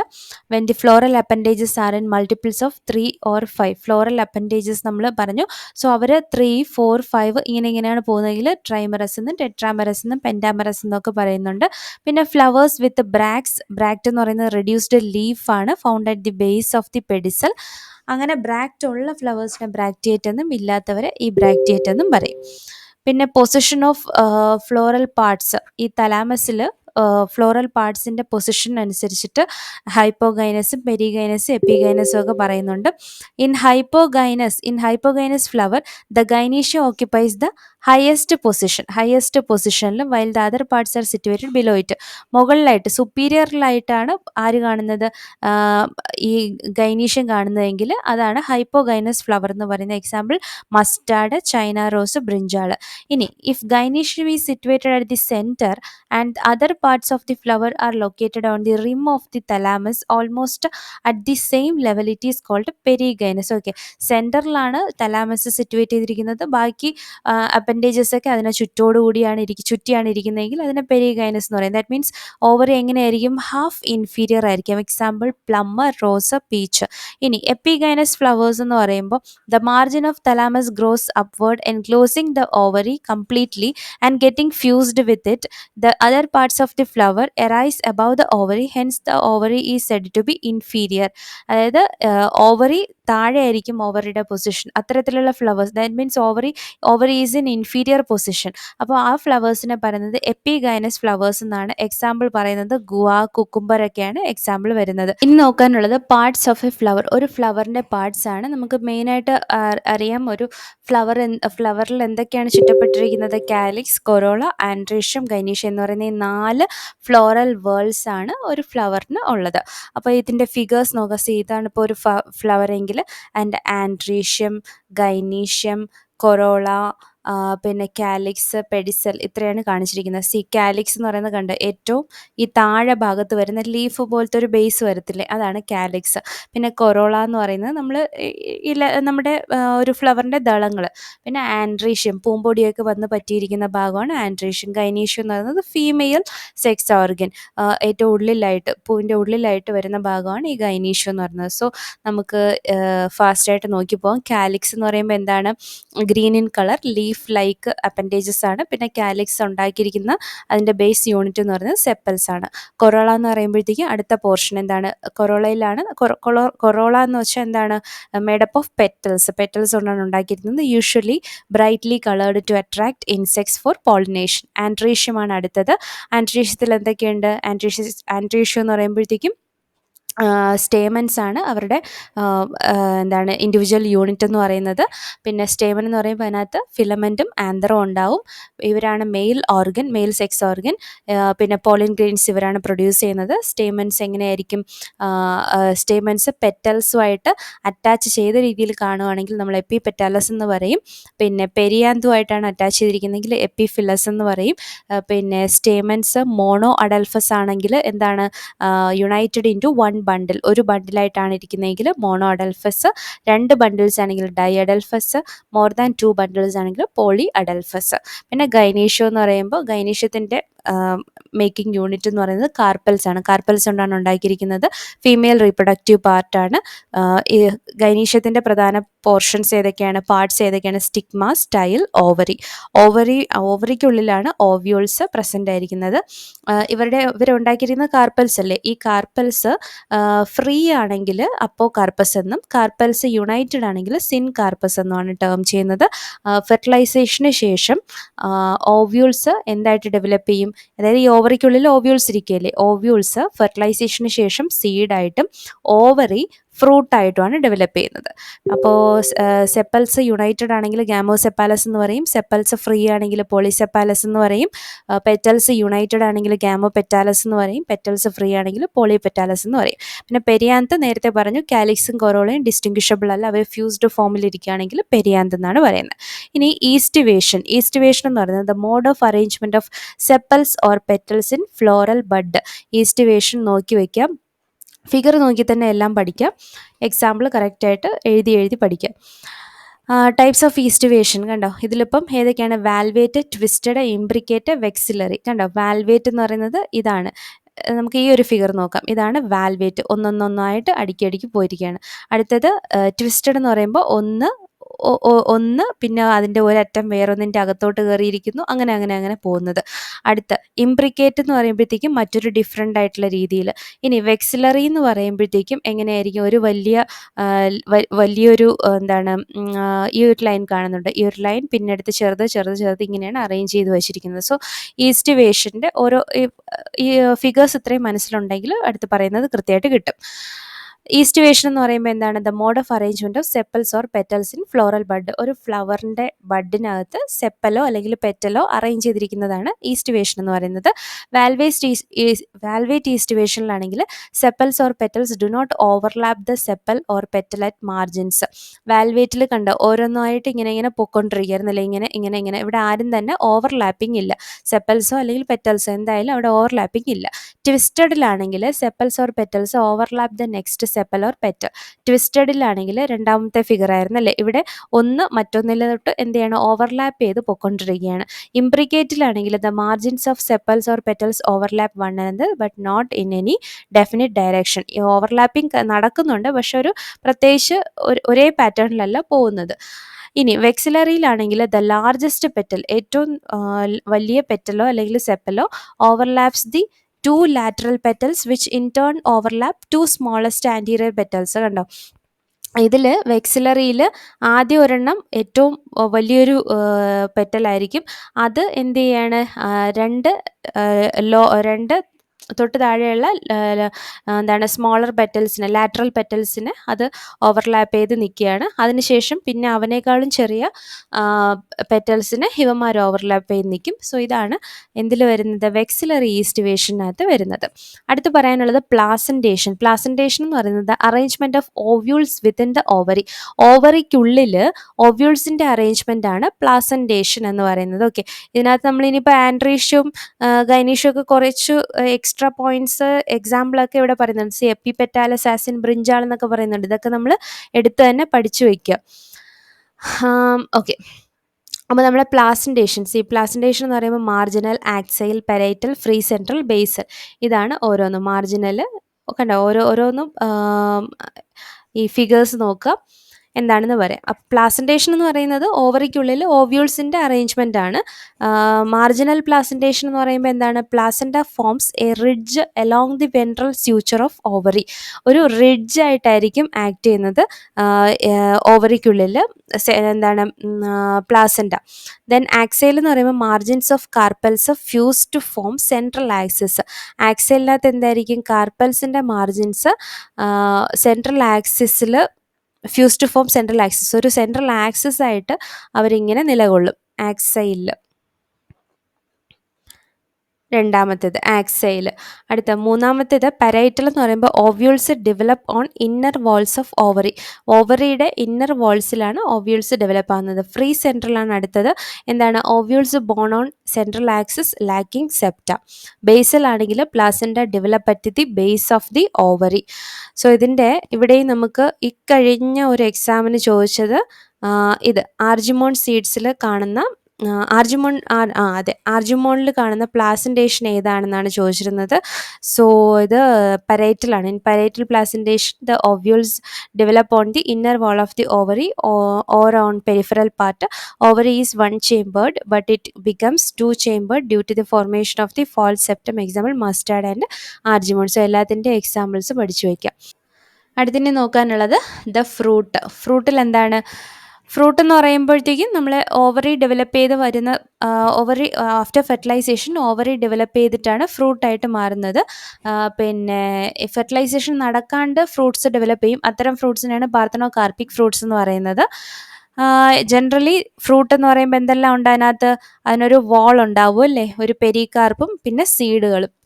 When the floral appendages are in multiples of 3 or 5. Floral appendages നമ്മൾ പറഞ്ഞു. So അവർ 3, 4, 5 ഇങ്ങനെയാണ് പോകുന്നതെങ്കിൽ ട്രൈമറസ് എന്നും ടെട്രാമറസ് എന്നും പെൻറ്റാമറസ് എന്നൊക്കെ പറയുന്നുണ്ട്. പിന്നെ ഫ്ലവേഴ്സ് വിത്ത് ബ്രാക്സ്. ബ്രാക്റ്റ് എന്ന് പറയുന്നത് റെഡ്യൂസ്ഡ് ലീഫ് ആണ്, found at the base of the pedicel. അങ്ങനെ ബ്രാക്റ്റ് ഉള്ള ഫ്ലവേഴ്സിനെ ബ്രാക്റ്റിയേറ്റ് എന്നും ഇല്ലാത്തവരെ ഈ ബ്രാക്റ്റിയേറ്റ് എന്നും പറയും. പിന്നെ പൊസിഷൻ ഓഫ് ഫ്ലോറൽ പാർട്സ്. ഈ തലാമസിൽ ഫ്ലോറൽ പാർട്സിൻ്റെ പൊസിഷൻ അനുസരിച്ചിട്ട് ഹൈപ്പോഗൈനസും പെരിഗൈനസും എപ്പിഗൈനസും ഒക്കെ പറയുന്നുണ്ട്. In hypogynous flower the gynoecium occupies the highest പൊസിഷനിലും while the other parts are situated below it. മുകളിലായിട്ട് സുപ്പീരിയറിലായിട്ടാണ് ആര് കാണുന്നത്, ഈ ഗൈനീഷ്യം കാണുന്നതെങ്കിൽ അതാണ് ഹൈപ്പോഗൈനസ് ഫ്ലവർ എന്ന് പറയുന്നത്. Example mustard, China rose, brinjal. ഇനി if gynoecium is situated at the center and other parts of the flower are located on the rim of the thalamus almost at the same level, it is called perigynous. Okay, സെൻറ്ററിലാണ് thalamus situate ചെയ്തിരിക്കുന്നത്, ബാക്കി appendages ഒക്കെ അതിനെ ചുറ്റിയാണ് ഇരിക്കുന്നതെങ്കിൽ അതിനെ perigynous എന്ന് പറയും. That means over എങ്ങനെയായിരിക്കും, half inferior ആയിരിക്കും. Example plum, rose, peach. ഇനി എപ്പിഗൈനസ് ഫ്ലവേഴ്സ് എന്ന് പറയുമ്പോൾ the margin of thalamus gross upward enclosing the ovary completely and getting fused with it. The other parts of the flower arise above the ovary, hence the ovary is said to be inferior. അതായത് ovary താഴെ ആയിരിക്കും ഓവറിയുടെ position. അത്തരത്തിലുള്ള flowers, that means ovary is in inferior position. അപ്പോൾ ആ ഫ്ലവേഴ്സിനെ പറയുന്നത് epigynous flowers എന്നാണ്. Example പറയുന്നത് guava, cucumber ഒക്കെയാണ് എക്സാമ്പിൾ വരുന്നത്. ഇനി നോക്കാനുള്ളത് പാർട്സ് ഓഫ് എ ഫ്ലവർ. ഒരു ഫ്ലവറിൻ്റെ പാർട്സ് ആണ്. നമുക്ക് മെയിനായിട്ട് അറിയാം ഒരു ഫ്ലവറിൽ എന്തൊക്കെയാണ് ചുറ്റപ്പെട്ടിരിക്കുന്നത്. കാലിക്സ്, കൊറോള, ആൻഡ്രീഷ്യം, ഗൈനീഷ്യം എന്ന് പറയുന്ന ഈ 4 ഫ്ലോറൽ വേൾഡ്സ് ആണ് ഒരു ഫ്ലവറിന് ഉള്ളത്. അപ്പോൾ ഇതിൻ്റെ ഫിഗേഴ്സ് നോക്കുക. ഇതാണ് ഇപ്പോൾ ഒരു ഫ്ലവർ എങ്കിൽ അതിൻ്റെ ആൻഡ്രീഷ്യം, ഗൈനീഷ്യം, കൊറോള, പിന്നെ കാലിക്സ്, പെഡിസൽ ഇത്രയാണ് കാണിച്ചിരിക്കുന്നത്. കാലിക്സ് എന്ന് പറയുന്നത് കണ്ട് ഏറ്റവും ഈ താഴെ ഭാഗത്ത് വരുന്ന ലീഫ് പോലത്തെ ഒരു ബേസ് വരത്തില്ലേ, അതാണ് കാലിക്സ്. പിന്നെ കൊറോള എന്ന് പറയുന്നത് നമ്മുടെ ഒരു ഫ്ലവറിൻ്റെ ദളങ്ങൾ. പിന്നെ ആൻഡ്രീഷ്യം പൂമ്പൊടിയൊക്കെ വന്ന് പറ്റിയിരിക്കുന്ന ഭാഗമാണ് ആൻഡ്രീഷ്യം. ഗൈനീഷ്യം എന്ന് പറയുന്നത് ഫീമെയിൽ സെക്സ് ഓർഗൻ, ഏറ്റവും ഉള്ളിലായിട്ട് പൂവിൻ്റെ ഉള്ളിലായിട്ട് വരുന്ന ഭാഗമാണ് ഈ ഗൈനീഷ്യം എന്ന് പറയുന്നത്. സോ നമുക്ക് ഫാസ്റ്റായിട്ട് നോക്കി പോകാം. കാലിക്സ് എന്ന് പറയുമ്പോൾ എന്താണ്, green in colour, leaf like appendages ആണ്. പിന്നെ കാലിക്സ് ഉണ്ടാക്കിയിരിക്കുന്ന അതിൻ്റെ ബേസ് യൂണിറ്റ് എന്ന് പറയുന്നത് സെപ്പൽസ് ആണ്. കൊറോള എന്ന് പറയുമ്പോഴത്തേക്കും അടുത്ത പോർഷൻ എന്താണ്, കൊറോളയിലാണ്. കൊറോള എന്ന് വെച്ചാൽ എന്താണ്, മേഡപ്പ് ഓഫ് പെറ്റൽസ് കൊണ്ടാണ് ഉണ്ടാക്കിയിരിക്കുന്നത്. Usually brightly coloured to attract insects for pollination. ആൻഡ്രീഷ്യമാണ് അടുത്തത്. ആൻഡ്രീഷ്യത്തിൽ എന്തൊക്കെയുണ്ട്, ആൻഡ്രീഷ്യം എന്ന് പറയുമ്പോഴത്തേക്കും സ്റ്റേമൻസ് ആണ് അവരുടെ എന്താണ് ഇൻഡിവിജ്വൽ യൂണിറ്റ് എന്ന് പറയുന്നത്. പിന്നെ സ്റ്റേമൻ എന്ന് പറയുമ്പോൾ അതിനകത്ത് ഫിലമെൻറ്റും ആന്തറും ഉണ്ടാവും. ഇവരാണ് മെയിൽ സെക്സ് ഓർഗൻ. പിന്നെ പോളിൻ ഗ്രെയിൻസ് ഇവരാണ് പ്രൊഡ്യൂസ് ചെയ്യുന്നത്. സ്റ്റേമൻസ് എങ്ങനെയായിരിക്കും, സ്റ്റേമൻസ് പെറ്റൽസുമായിട്ട് അറ്റാച്ച് ചെയ്ത രീതിയിൽ കാണുകയാണെങ്കിൽ നമ്മൾ എപ്പിപെറ്റാലസ് എന്ന് പറയും. പിന്നെ പെരിയാന്തുമായിട്ടാണ് അറ്റാച്ച് ചെയ്തിരിക്കുന്നതെങ്കിൽ എപ്പിഫിലസ് എന്ന് പറയും. പിന്നെ സ്റ്റേമൻസ് മോണോ അഡൽഫസ് ആണെങ്കിൽ എന്താണ്, യുണൈറ്റഡ് ഇൻറ്റു വൺ ബണ്ടിൽ, ഒരു ബണ്ടിലായിട്ടാണ് ഇരിക്കുന്നതെങ്കിൽ മോണോ അഡൽഫസ്. 2 ബണ്ടിൽസ് ആണെങ്കിൽ dye adelphous. More than 2 bundles ആണെങ്കിൽ പോളി അഡൽഫസ്. പിന്നെ ഗൈനീഷ്യം എന്ന് പറയുമ്പോൾ ഗൈനീഷ്യത്തിൻ്റെ മേക്കിംഗ് യൂണിറ്റ് എന്ന് പറയുന്നത് കാർപ്പൽസ് ആണ്. കാർപ്പൽസ് കൊണ്ടാണ് ഉണ്ടാക്കിയിരിക്കുന്നത്. ഫീമെയിൽ റീപ്രൊഡക്റ്റീവ് പാർട്ടാണ്. ഈ ഗൈനീഷ്യത്തിൻ്റെ പ്രധാന പോർഷൻസ് ഏതൊക്കെയാണ്, പാർട്സ് ഏതൊക്കെയാണ്? സ്റ്റിഗ്മ, സ്റ്റൈൽ, ഓവറിക്കുള്ളിലാണ് ഓവ്യൂൾസ് പ്രസൻ്റ് ആയിരിക്കുന്നത്. ഇവരുണ്ടാക്കിയിരിക്കുന്ന കാർപ്പൽസ് അല്ലേ, ഈ കാർപ്പൽസ് ഫ്രീ ആണെങ്കിൽ അപ്പോ കാർപ്പസ് എന്നും, കാർപ്പൽസ് യുണൈറ്റഡ് ആണെങ്കിൽ സിൻ കാർപ്പസ് എന്നുമാണ് ടേം ചെയ്യുന്നത്. ഫെർട്ടിലൈസേഷന് ശേഷം ഓവ്യൂൾസ് എന്തായിട്ട് ഡെവലപ്പ് ചെയ്യും? അതായത് ഈ ഓവറിക്കുള്ളിൽ ഓവ്യൂൾസ് ഇരിക്കുകയല്ലേ, ഓവ്യൂൾസ് ഫെർട്ടിലൈസേഷന് ശേഷം സീഡായിട്ടും ഓവറി ഫ്രൂട്ടായിട്ടുമാണ് ഡെവലപ്പ് ചെയ്യുന്നത്. അപ്പോൾ സെപ്പൽസ് യുണൈറ്റഡ് ആണെങ്കിൽ ഗാമോസെപ്പാലസ് എന്ന് പറയും, സെപ്പൽസ് ഫ്രീ ആണെങ്കിൽ പോളിസെപ്പാലസ് എന്ന് പറയും, പെറ്റൽസ് യുണൈറ്റഡ് ആണെങ്കിൽ ഗാമോപെറ്റാലസ് എന്ന് പറയും, പെറ്റൽസ് ഫ്രീ ആണെങ്കിൽ പോളിപെറ്റാലസ് എന്ന് പറയും. പിന്നെ പെരിയാന്ത് നേരത്തെ പറഞ്ഞു, കാലിക്സും കൊറോളയും ഡിസ്റ്റിങ്വിഷബിൾ അല്ല, അവ ഫ്യൂസ്ഡ് ഫോമിലിരിക്കുകയാണെങ്കിൽ പെരിയാന്ത് എന്നാണ് പറയുന്നത്. ഇനി ഈസ്റ്റിവേഷൻ എന്ന് പറയുന്നത് the mode of arrangement of sepals or petals in floral bud. Aestivation നോക്കി വയ്ക്കാം, ഫിഗർ നോക്കി തന്നെ എല്ലാം പഠിക്കാം, എക്സാമ്പിൾ കറക്റ്റായിട്ട് എഴുതി പഠിക്കാം. ടൈപ്സ് ഓഫ് ഈസ്റ്റിവേഷൻ കണ്ടോ, ഇതിലിപ്പം ഏതൊക്കെയാണ്? വാൽവേറ്റ്, ട്വിസ്റ്റഡ്, ഇംബ്രിക്കേറ്റ്, വെക്സിലറി. കണ്ടോ, വാൽവേറ്റ് എന്ന് പറയുന്നത് ഇതാണ്. നമുക്ക് ഈ ഒരു ഫിഗർ നോക്കാം. ഇതാണ് വാൽവേറ്റ്, ഒന്നൊന്നൊന്നായിട്ട് അടുക്കി പോയിരിക്കുകയാണ്. അടുത്തത് ട്വിസ്റ്റഡ് എന്ന് പറയുമ്പോൾ ഒന്ന് പിന്നെ അതിൻ്റെ ഒരറ്റം വേറൊന്നിൻ്റെ അകത്തോട്ട് കയറിയിരിക്കുന്നു, അങ്ങനെ പോകുന്നത്. അടുത്ത ഇംബ്രിക്കേറ്റ് എന്ന് പറയുമ്പോഴത്തേക്കും മറ്റൊരു ഡിഫറെൻ്റ് ആയിട്ടുള്ള രീതിയിൽ. ഇനി വെക്സിലറി എന്ന് പറയുമ്പോഴത്തേക്കും എങ്ങനെയായിരിക്കും? ഒരു വലിയൊരു എന്താണ്, ഈ ഒരു ലൈൻ കാണുന്നുണ്ട്, ഈ ഒരു ലൈൻ പിന്നെ അടുത്ത് ചെറുത് ഇങ്ങനെയാണ് അറേഞ്ച് ചെയ്ത് വെച്ചിരിക്കുന്നത്. സോ ഈസ്റ്റിവേഷൻ്റെ ഓരോ ഈ ഫിഗേഴ്സ് ഇത്രയും മനസ്സിലുണ്ടെങ്കിൽ അടുത്ത് പറയുന്നത് കൃത്യമായിട്ട് കിട്ടും. ഈസ്റ്റിവേഷൻ എന്ന് പറയുമ്പോൾ എന്താണ്? The mode of arrangement of sepals or petals in floral bud. ഒരു ഫ്ലവറിൻ്റെ ബഡിനകത്ത് സെപ്പലോ അല്ലെങ്കിൽ പെറ്റലോ അറേഞ്ച് ചെയ്തിരിക്കുന്നതാണ് ഈസ്റ്റിവേഷൻ എന്ന് പറയുന്നത്. വാൽവേറ്റ് ഈസ്റ്റിവേഷനിലാണെങ്കിൽ sepals or petals do not overlap the sepal or petal at margins. വാൽവേറ്റിൽ കണ്ട ഓരോന്നായിട്ട് ഇങ്ങനെ പൊയ്ക്കൊണ്ടിരിക്കുകയായിരുന്നല്ലേ, ഇങ്ങനെ ഇവിടെ ആരും തന്നെ ഓവർലാപ്പിംഗ് ഇല്ല. സെപ്പൽസോ അല്ലെങ്കിൽ പെറ്റൽസോ എന്തായാലും അവിടെ ഓവർലാപ്പിംഗ് ഇല്ല. ട്വിസ്റ്റഡിലാണെങ്കിൽ sepals or petals overlap the next sepal or petal. ട്വിസ്റ്റഡിലാണെങ്കിൽ രണ്ടാമത്തെ ഫിഗർ ആയിരുന്നല്ലേ, ഇവിടെ ഒന്ന് മറ്റൊന്നിലോട്ട് എന്ത് ചെയ്യണം? ഓവർലാപ്പ് ചെയ്ത് പൊയ്ക്കൊണ്ടിരിക്കുകയാണ്. ഇംബ്രിക്കേറ്റിലാണെങ്കിൽ the margins of sepals or petals overlap one another but not in any definite direction. ഈ ഓവർലാപ്പിംഗ് നടക്കുന്നുണ്ട്, പക്ഷെ ഒരു പ്രത്യേകിച്ച് ഒരേ പാറ്റേണിലല്ല പോകുന്നത്. ഇനി വെക്സിലറിയിലാണെങ്കിൽ ദ ലാർജസ്റ്റ് പെറ്റൽ, ഏറ്റവും വലിയ പെറ്റലോ അല്ലെങ്കിൽ സെപ്പലോ overlaps the 2 lateral petals which in turn overlap 2 smallest anterior petals. കണ്ടോ, ഇതിൽ വെക്സിലറിയിൽ ആദ്യം ഒരെണ്ണം ഏറ്റവും വലിയൊരു പെറ്റലായിരിക്കും, അത് എന്ത് ചെയ്യാണ്? രണ്ട് തൊട്ട് താഴെയുള്ള എന്താണ് സ്മോളർ പെറ്റൽസിന്, ലാറ്ററൽ പെറ്റൽസിന് അത് ഓവർലാപ്പ് ചെയ്ത് നിൽക്കുകയാണ്. അതിനുശേഷം പിന്നെ അവനേക്കാളും ചെറിയ പെറ്റൽസിന് ഇവന്മാർ ഓവർലാപ്പ് ചെയ്ത് നിൽക്കും. സോ ഇതാണ് എന്തിൽ വരുന്നത്? വെക്സിലറി ഈസ്റ്റിവേഷനകത്ത് വരുന്നത്. അടുത്ത് പറയാനുള്ളത് പ്ലാസൻറ്റേഷൻ. പ്ലാസൻറ്റേഷൻ എന്ന് പറയുന്നത് arrangement of ovules within the ovary. ഓവറിക്കുള്ളിൽ ഓവ്യൂൾസിൻ്റെ അറേഞ്ച്മെൻ്റ് ആണ് പ്ലാസൻറ്റേഷൻ എന്ന് പറയുന്നത്. ഓക്കെ, ഇതിനകത്ത് നമ്മളിനിപ്പോൾ ആൻഡ്രീഷ്യവും ഗൈനീഷ്യവും ഒക്കെ കുറച്ച് എക്സ്ട്രാ പോയിന്റ്സ് എക്സാമ്പിളൊക്കെ ഇവിടെ പറയുന്നുണ്ട്. സി എപ്പിപെറ്റാലസ്, ആസിൻ, ബ്രിഞ്ചാൾ എന്നൊക്കെ പറയുന്നുണ്ട്. ഇതൊക്കെ നമ്മൾ എടുത്ത് തന്നെ പഠിച്ചു വയ്ക്കുക. ഓക്കെ, അപ്പോൾ നമ്മൾ പ്ലാസൻറ്റേഷൻ എന്ന് പറയുമ്പോൾ marginal, axile, parietal, free central, basal, ഇതാണ് ഓരോന്നും. മാർജിനൽ കണ്ടോ, ഓരോന്നും ഈ ഫിഗേഴ്സ് നോക്കുക എന്താണെന്ന് പറയാം. പ്ലാസൻറ്റേഷൻ എന്ന് പറയുന്നത് ഓവറിക്കുള്ളിൽ ഓവ്യൂൾസിൻ്റെ അറേഞ്ച്മെൻ്റ് ആണ്. മാർജിനൽ പ്ലാസൻറ്റേഷൻ എന്ന് പറയുമ്പോൾ എന്താണ്? Placenta forms a ridge along the ventral suture of ovary. ഒരു റിഡ്ജ് ആയിട്ടായിരിക്കും ആക്ട് ചെയ്യുന്നത് ഓവറിക്കുള്ളിൽ എന്താണ് പ്ലാസൻറ്റ. ദെൻ ആക്സൈൽ എന്ന് പറയുമ്പോൾ margins of carpels fuse to form central axis. ആക്സൈലിനകത്ത് എന്തായിരിക്കും? കാർപ്പൽസിൻ്റെ മാർജിൻസ് സെൻട്രൽ ആക്സിസിൽ fuse to form central axis. ഒരു സെൻട്രൽ ആക്സിസ് ആയിട്ട് അവരിങ്ങനെ നിലകൊള്ളും ആക്സൈലിൽ. രണ്ടാമത്തേത് ആക്സൈൽ. അടുത്ത മൂന്നാമത്തേത് പെരൈറ്റൽ എന്ന് പറയുമ്പോൾ ovules develop on inner walls of ovary. ഓവറിയുടെ ഇന്നർ വാൾസിലാണ് ഓവ്യൂൾസ് ഡെവലപ്പ് ആകുന്നത്. ഫ്രീ സെൻട്രലാണ് അടുത്തത്. എന്താണ്? Ovules borne on central axis lacking septa. Basal ആണെങ്കിൽ placenta develop at the base of the ovary. So ഇതിൻ്റെ ഇവിടെയും നമുക്ക് ഇക്കഴിഞ്ഞ ഒരു എക്സാമിന് ചോദിച്ചത് ഇത് ആർജിമോൺ സീഡ്സിൽ കാണുന്ന അതെ, ആർജിമോണിൽ കാണുന്ന പ്ലാസന്റേഷൻ ഏതാണെന്നാണ് ചോദിച്ചിരുന്നത്. സോ ഇത് പരേറ്റലാണ്. In parietal placentation the ovules develop on the inner wall of the ovary or on peripheral part. Ovary is one chambered but it becomes two chambered due to the formation of the false septum. Example mustard and argemone. So എല്ലാത്തിൻ്റെ examples പഠിച്ചു വയ്ക്കാം. അടുത്തിനി നോക്കാനുള്ളത് the fruit. ഫ്രൂട്ടിൽ എന്താണ്? Fruit എന്ന് പറയുമ്പോഴത്തേക്കും നമ്മൾ ovary develop ചെയ്ത് വരുന്ന ovary after fertilisation ovary develop ചെയ്തിട്ടാണ് ഫ്രൂട്ടായിട്ട് മാറുന്നത്. പിന്നെ ഫെർട്ടിലൈസേഷൻ നടക്കാണ്ട് ഫ്രൂട്ട്സ് ഡെവലപ്പ് ചെയ്യും. അത്തരം ഫ്രൂട്ട്സിനാണ് പാർത്തനോകാർപ്പിക് ഫ്രൂട്ട്സ് എന്ന് പറയുന്നത്. ജനറലി ഫ്രൂട്ട് എന്ന് പറയുമ്പോൾ എന്തെല്ലാം ഉണ്ട് അതിനകത്ത്? അതിനൊരു വാൾ ഉണ്ടാവും അല്ലേ, ഒരു പെരികാർപ്പും പിന്നെ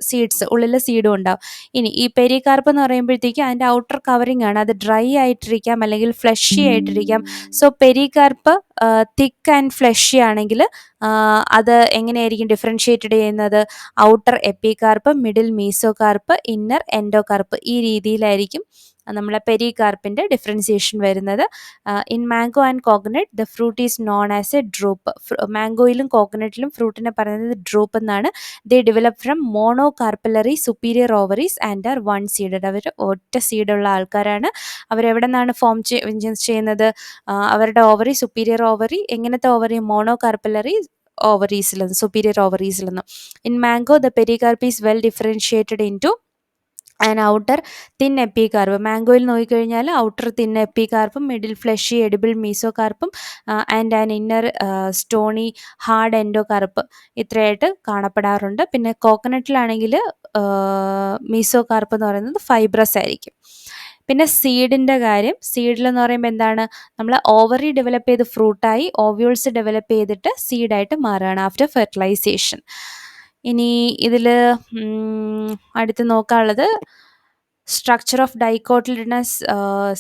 സീഡ്സ് ഉള്ളിൽ സീഡും ഉണ്ടാവും. ഇനി ഈ പെരികാർപ്പ് എന്ന് പറയുമ്പോഴത്തേക്കും അതിൻ്റെ ഔട്ടർ കവറിങ് ആണ്, അത് ഡ്രൈ ആയിട്ടിരിക്കാം അല്ലെങ്കിൽ ഫ്ലഷി ആയിട്ടിരിക്കാം. So pericarp thick and fleshy ആണെങ്കിൽ അത് എങ്ങനെയായിരിക്കും ഡിഫറൻഷിയേറ്റഡ് ചെയ്യുന്നത്? Outer epicarp, middle mesocarp, inner endocarp. ഈ രീതിയിലായിരിക്കും നമ്മളെ പെരികാർപ്പിൻ്റെ ഡിഫറൻസിയേഷൻ വരുന്നത്. In mango and coconut the fruit is known as a drupe. മാംഗോയിലും കോക്കനട്ടിലും ഫ്രൂട്ടിനെ പറയുന്നത് ഡ്രൂപ്പ് എന്നാണ്. They develop from monocarpellary superior ovaries and are one seeded. അവർ ഒറ്റ സീഡുള്ള ആൾക്കാരാണ്. അവരെവിടെ നിന്നാണ് ഫോം ചെയ്യുന്നത്? അവരുടെ ഓവറി സുപ്പീരിയർ ഓവറി. എങ്ങനത്തെ ഓവറി? മോണോകാർപ്പലറി ഓവറീസിൽ നിന്ന്, സുപ്പീരിയർ ഓവറീസിൽ നിന്ന്. In mango the pericarp is well differentiated into and outer thin epicarp. മാംഗോയിൽ നോക്കിക്കഴിഞ്ഞാൽ ഔട്ടർ തിൻ എപ്പികാർപ്പും മിഡിൽ ഫ്ലഷി എഡിബിൾ മീസോകാർപ്പും and an inner stony hard endocarp ഇത്രയായിട്ട് കാണപ്പെടാറുണ്ട്. പിന്നെ കോക്കനട്ടിലാണെങ്കിൽ മീസോകാർപ്പ് എന്ന് പറയുന്നത് ഫൈബ്രസ് ആയിരിക്കും. പിന്നെ സീഡിൻ്റെ കാര്യം. സീഡിലെന്ന് പറയുമ്പോൾ എന്താണ്? നമ്മൾ ഓവറി ഡെവലപ്പ് ചെയ്ത് ഫ്രൂട്ടായി ഓവ്യൂൾസ് ഡെവലപ്പ് ചെയ്തിട്ട് സീഡായിട്ട് മാറുകയാണ് ആഫ്റ്റർ ഫെർട്ടിലൈസേഷൻ. ഇനി ഇതിൽ അടുത്ത് നോക്കാനുള്ളത് സ്ട്രക്ചർ ഓഫ് ഡൈക്കോട്ടിലിഡനസ്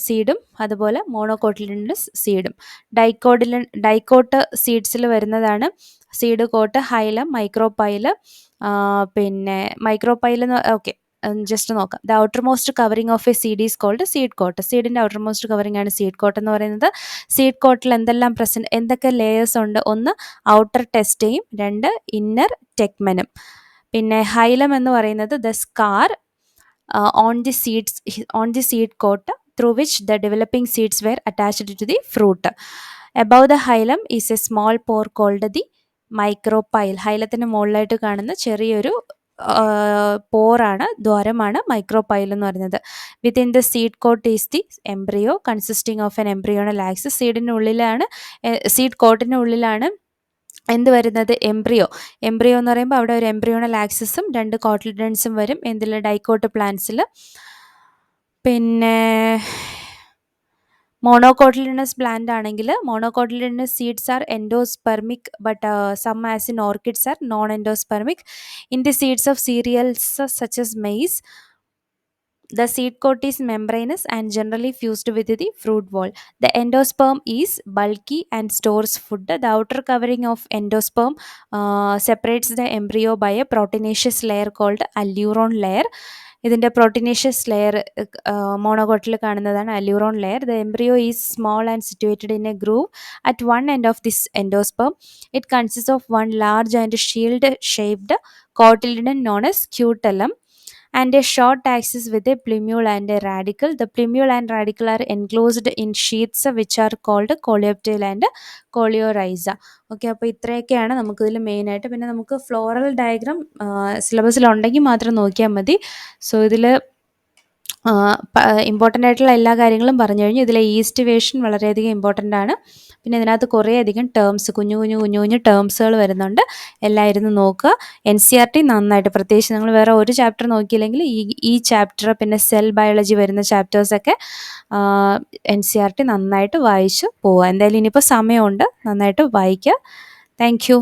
സീഡും അതുപോലെ മോണോകോട്ടിലിഡനസ് സീഡും. ഡൈക്കോട്ട് സീഡ്സിൽ വരുന്നതാണ് സീഡ് കോട്ട്, ഹൈലം, മൈക്രോപൈല്. പിന്നെ മൈക്രോപൈൽ ഓക്കെ, ജസ്റ്റ് നോക്കാം. The outermost covering of a seed is called seed coat. സീഡിൻ്റെ ഔട്ടർ മോസ്റ്റ് കവറിങ് ആണ് സീഡ് കോട്ട് എന്ന് പറയുന്നത്. സീഡ് കോട്ടിൽ എന്തൊക്കെ ലേയേഴ്സ് ഉണ്ട്? ഒന്ന് ഔട്ടർ ടെസ്റ്റയും, രണ്ട് ഇന്നർ ടെക്മനും. പിന്നെ ഹൈലം എന്ന് പറയുന്നത് the scar on the seed coat through which the developing seeds were attached to the fruit. Above the hilum is a small pore called the micropyle. ഹൈലത്തിന് മുകളിലായിട്ട് കാണുന്ന ചെറിയൊരു പോറാണ്, ദ്വാരമാണ് മൈക്രോപൈൽ എന്ന് പറയുന്നത്. Within the seed coat is the embryo consisting of an embryonal axis. Seed കോട്ടിൻ്റെ ഉള്ളിലാണ് എന്ത് വരുന്നത്? എംബ്രിയോ എന്ന് പറയുമ്പോൾ അവിടെ ഒരു എംബ്രിയോണൽ ആക്സിസും രണ്ട് കോട്ടിലിഡൻസും വരും. എന്തിൽ? ഡൈക്കോട്ട് പ്ലാന്റ്സിൽ. പിന്നെ മോണോകോട്ടിലിഡനസ് പ്ലാന്റ് ആണെങ്കിൽ monocotyledonous seeds are endospermic but some as in orchids are non endospermic. In the seeds of cereals such as maize, the seed coat is membranous and generally fused with the fruit wall. The endosperm is bulky and stores food. The outer covering of endosperm separates the embryo by a proteinaceous layer called alluron layer. ഇതിൻ്റെ proteinaceous layer മോണോകോട്ടിൽ കാണുന്നതാണ് aleurone layer. The embryo is small and situated in a groove at one end of this endosperm. It consist of one large and shield shaped cotyledon known as scutellum and a short axis with a plumule and a radicle. The plumule and radicle are enclosed in sheaths which are called coleoptile and coleorhiza. Okay, അപ്പോൾ ഇത്രയൊക്കെയാണ് നമുക്കിതിൽ മെയിനായിട്ട്. പിന്നെ നമുക്ക് floral diagram സിലബസിലുണ്ടെങ്കിൽ മാത്രം നോക്കിയാൽ മതി. So ഇതിൽ ഇമ്പോർട്ടൻ്റ് ആയിട്ടുള്ള എല്ലാ കാര്യങ്ങളും പറഞ്ഞു കഴിഞ്ഞു. ഇതിലെ ഈസ്റ്റ് വേഷൻ വളരെയധികം ഇമ്പോർട്ടൻ്റ് ആണ്. പിന്നെ ഇതിനകത്ത് കുറേയധികം ടേംസ്, കുഞ്ഞു ടേംസുകൾ വരുന്നുണ്ട്. എല്ലാം ഇരുന്ന് നോക്കുക. NCERT നന്നായിട്ട്, പ്രത്യേകിച്ച് നിങ്ങൾ വേറെ ഒരു ചാപ്റ്റർ നോക്കിയില്ലെങ്കിൽ ഈ ചാപ്റ്റർ പിന്നെ സെൽ ബയോളജി വരുന്ന ചാപ്റ്റേഴ്സൊക്കെ NCERT നന്നായിട്ട് വായിച്ച് പോവുക. എന്തായാലും ഇനിയിപ്പോൾ സമയമുണ്ട്, നന്നായിട്ട് വായിക്കുക. Thank you.